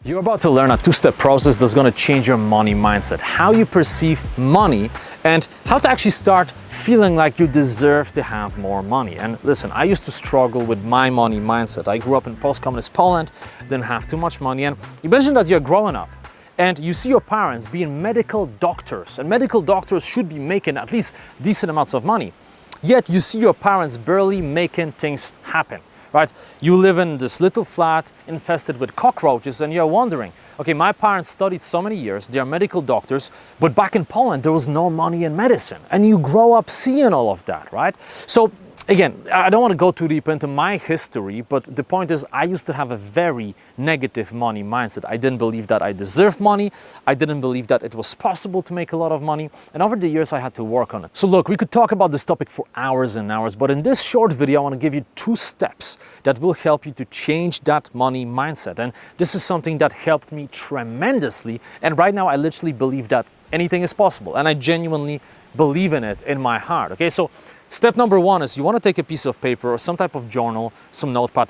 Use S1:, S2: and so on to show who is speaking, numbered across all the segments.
S1: You're about to learn a two-step process that's going to change your money mindset, how you perceive money, and how to actually start feeling like you deserve to have more money. And listen, I used to struggle with my money mindset. I grew up in post-communist Poland, didn't have too much money, and imagine that you're growing up and you see your parents being medical doctors, and medical doctors should be making at least decent amounts of money. Yet you see your parents barely making things happen. Right? You live in this little flat infested with cockroaches and you're wondering, okay, my parents studied so many years, they are medical doctors, but back in Poland there was no money in medicine. And you grow up seeing all of that, right? So again, I don't want to go too deep into my history, but the point is I used to have a very negative money mindset. I didn't believe that I deserved money. I didn't believe that it was possible to make a lot of money. And over the years, I had to work on it. So look, we could talk about this topic for hours and hours, but in this short video, I want to give you 2 steps that will help you to change that money mindset. And this is something that helped me tremendously. And right now, I literally believe that anything is possible. And I genuinely believe in it in my heart. Okay, so step number 1 is you want to take a piece of paper or some type of journal, some notepad,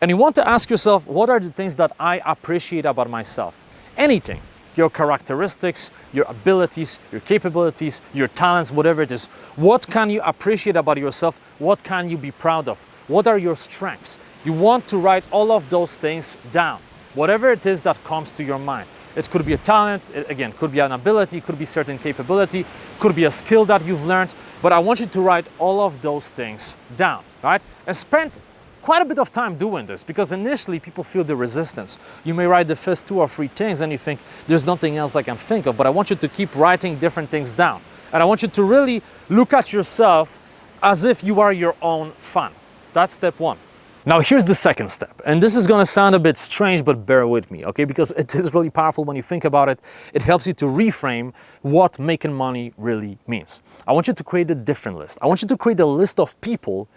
S1: and you want to ask yourself, what are the things that I appreciate about myself? Anything. Your characteristics, your abilities, your capabilities, your talents, whatever it is. What can you appreciate about yourself? What can you be proud of? What are your strengths? You want to write all of those things down. Whatever it is that comes to your mind. It could be a talent, again, could be an ability, could be certain capability, could be a skill that you've learned, but I want you to write all of those things down, right? And spend quite a bit of time doing this because initially people feel the resistance. You may write the first 2 or 3 things and you think there's nothing else I can think of, but I want you to keep writing different things down. And I want you to really look at yourself as if you are your own fan. That's step 1. Now here's the second step, and this is going to sound a bit strange, but bear with me, okay? Because it is really powerful when you think about it. It helps you to reframe what making money really means. I want you to create a different list. I want you to create a list of people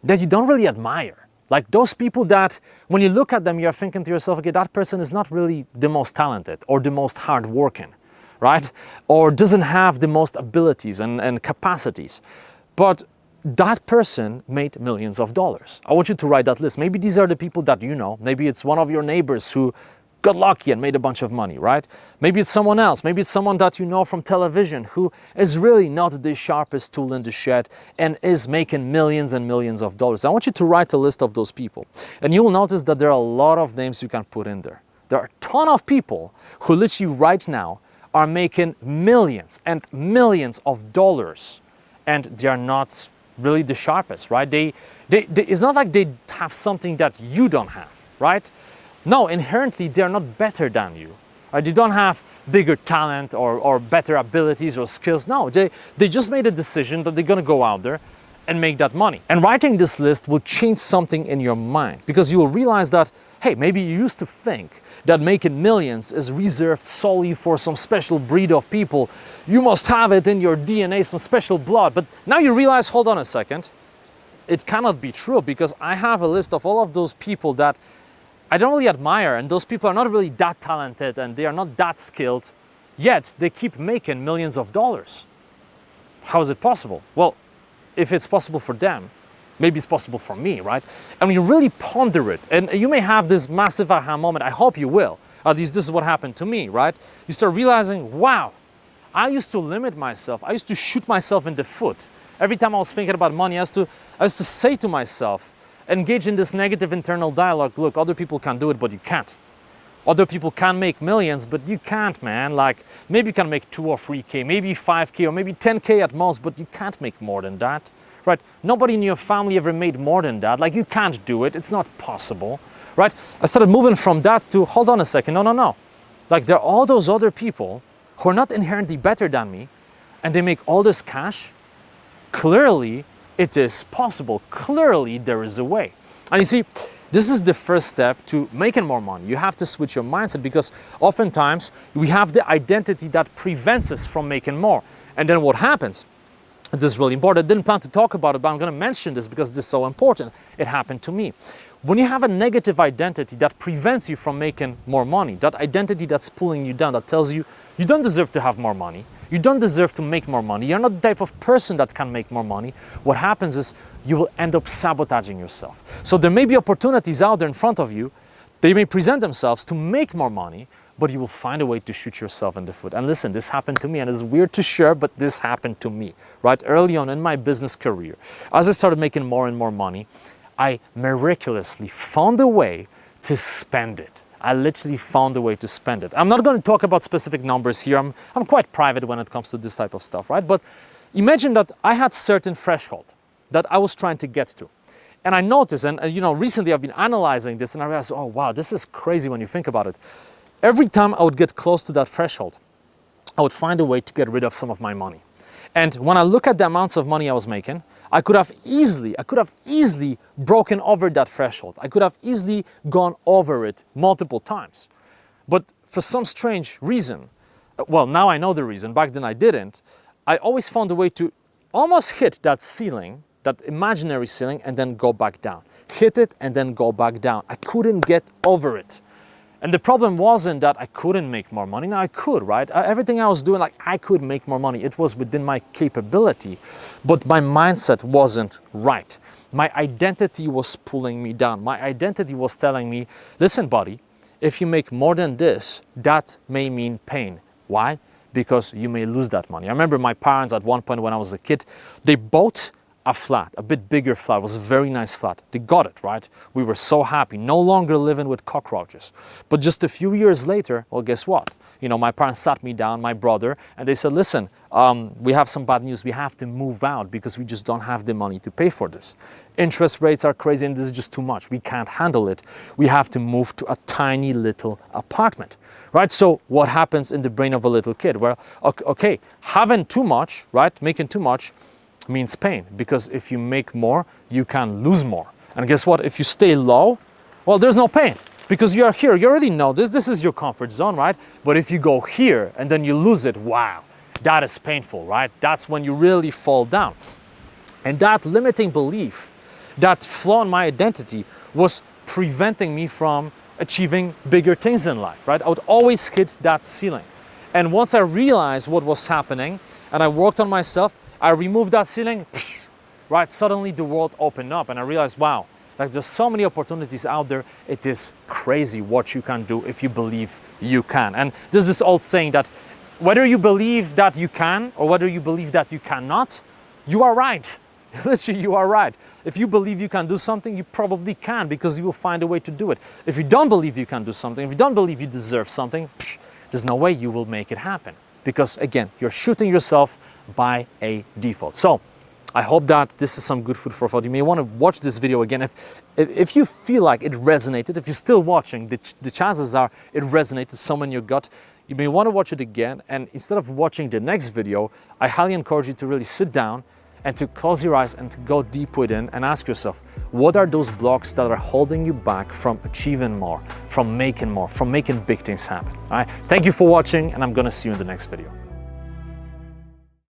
S1: that you don't really admire. Like those people that when you look at them, you're thinking to yourself, okay, that person is not really the most talented or the most hardworking, right? Or doesn't have the most abilities and capacities. But that person made millions of dollars. I want you to write that list. Maybe these are the people that you know. Maybe it's one of your neighbors who got lucky and made a bunch of money, right? Maybe it's someone else. Maybe it's someone that you know from television who is really not the sharpest tool in the shed and is making millions and millions of dollars. I want you to write a list of those people. And you will notice that there are a lot of names you can put in there. There are a ton of people who literally right now are making millions and millions of dollars, and they are not really the sharpest, right? It's not like they have something that you don't have, right? No, inherently they're not better than you. Right? They don't have bigger talent or better abilities or skills. No, they just made a decision that they're gonna go out there and make that money. And writing this list will change something in your mind because you will realize that, hey, maybe you used to think that making millions is reserved solely for some special breed of people. You must have it in your DNA, some special blood. But now you realize, hold on a second, it cannot be true because I have a list of all of those people that I don't really admire, and those people are not really that talented and they are not that skilled, yet they keep making millions of dollars. How is it possible? Well, if it's possible for them, maybe it's possible for me, right? And when you really ponder it, and you may have this massive aha moment, I hope you will. At least this is what happened to me, right? You start realizing, wow, I used to limit myself. I used to shoot myself in the foot. Every time I was thinking about money, I used to say to myself, engage in this negative internal dialogue, look, other people can do it, but you can't. Other people can make millions, but you can't, man. Like, maybe you can make 2 or 3K, maybe 5K, or maybe 10K at most, but you can't make more than that. Right? Nobody in your family ever made more than that. Like, you can't do it. It's not possible. Right? I started moving from that to, hold on a second, no. Like, there are all those other people who are not inherently better than me, and they make all this cash. Clearly, it is possible. Clearly, there is a way. And you see, this is the first step to making more money. You have to switch your mindset because oftentimes we have the identity that prevents us from making more. And then what happens? This is really important. I didn't plan to talk about it, but I'm going to mention this because this is so important. It happened to me. When you have a negative identity that prevents you from making more money, that identity that's pulling you down, that tells you you don't deserve to have more money, you don't deserve to make more money, you're not the type of person that can make more money, what happens is you will end up sabotaging yourself. So there may be opportunities out there in front of you They may present themselves to make more money, but you will find a way to shoot yourself in the foot. And listen, this happened to me, and it's weird to share, but this happened to me, right? Early on in my business career, as I started making more and more money, I miraculously found a way to spend it. I literally found a way to spend it. I'm not going to talk about specific numbers here. I'm quite private when it comes to this type of stuff, right? But imagine that I had certain threshold that I was trying to get to. And I noticed, and recently I've been analyzing this, and I realized, oh wow, this is crazy when you think about it. Every time I would get close to that threshold, I would find a way to get rid of some of my money. And when I look at the amounts of money I was making, I could have easily broken over that threshold. I could have easily gone over it multiple times. But for some strange reason, well, now I know the reason, back then I didn't, I always found a way to almost hit that ceiling, that imaginary ceiling, and then go back down. Hit it and then go back down. I couldn't get over it. And the problem wasn't that I couldn't make more money. Now I could, right? Everything I was doing, like I could make more money. It was within my capability, but my mindset wasn't right. My identity was pulling me down. My identity was telling me, listen, buddy, if you make more than this, that may mean pain. Why? Because you may lose that money. I remember my parents at one point when I was a kid, they bought a flat, a bit bigger flat. It was a very nice flat. They got it, right? We were so happy, no longer living with cockroaches. But just a few years later, well, guess what? My parents sat me down, my brother, and they said, listen, we have some bad news. We have to move out because we just don't have the money to pay for this. Interest rates are crazy and this is just too much. We can't handle it. We have to move to a tiny little apartment, right? So what happens in the brain of a little kid? Well, okay, having too much, right? Making too much means pain, because if you make more, you can lose more. And guess what? If you stay low, well, there's no pain because you are here. You already know this. This is your comfort zone, right? But if you go here and then you lose it, wow, that is painful, right? That's when you really fall down. And that limiting belief, that flaw in my identity was preventing me from achieving bigger things in life, right? I would always hit that ceiling. And once I realized what was happening and I worked on myself, I removed that ceiling, right? Suddenly the world opened up and I realized, wow, like there's so many opportunities out there. It is crazy what you can do if you believe you can. And there's this old saying that whether you believe that you can or whether you believe that you cannot, you are right. Literally, you are right. If you believe you can do something, you probably can because you will find a way to do it. If you don't believe you can do something, if you don't believe you deserve something, there's no way you will make it happen. Because again, you're shooting yourself by a default. So I hope that this is some good food for thought. You may want to watch this video again. If you feel like it resonated, if you're still watching, the chances are it resonated somewhere in your gut. You may want to watch it again. And instead of watching the next video, I highly encourage you to really sit down and to close your eyes and to go deep within and ask yourself, what are those blocks that are holding you back from achieving more, from making big things happen? All right. Thank you for watching, and I'm going to see you in the next video.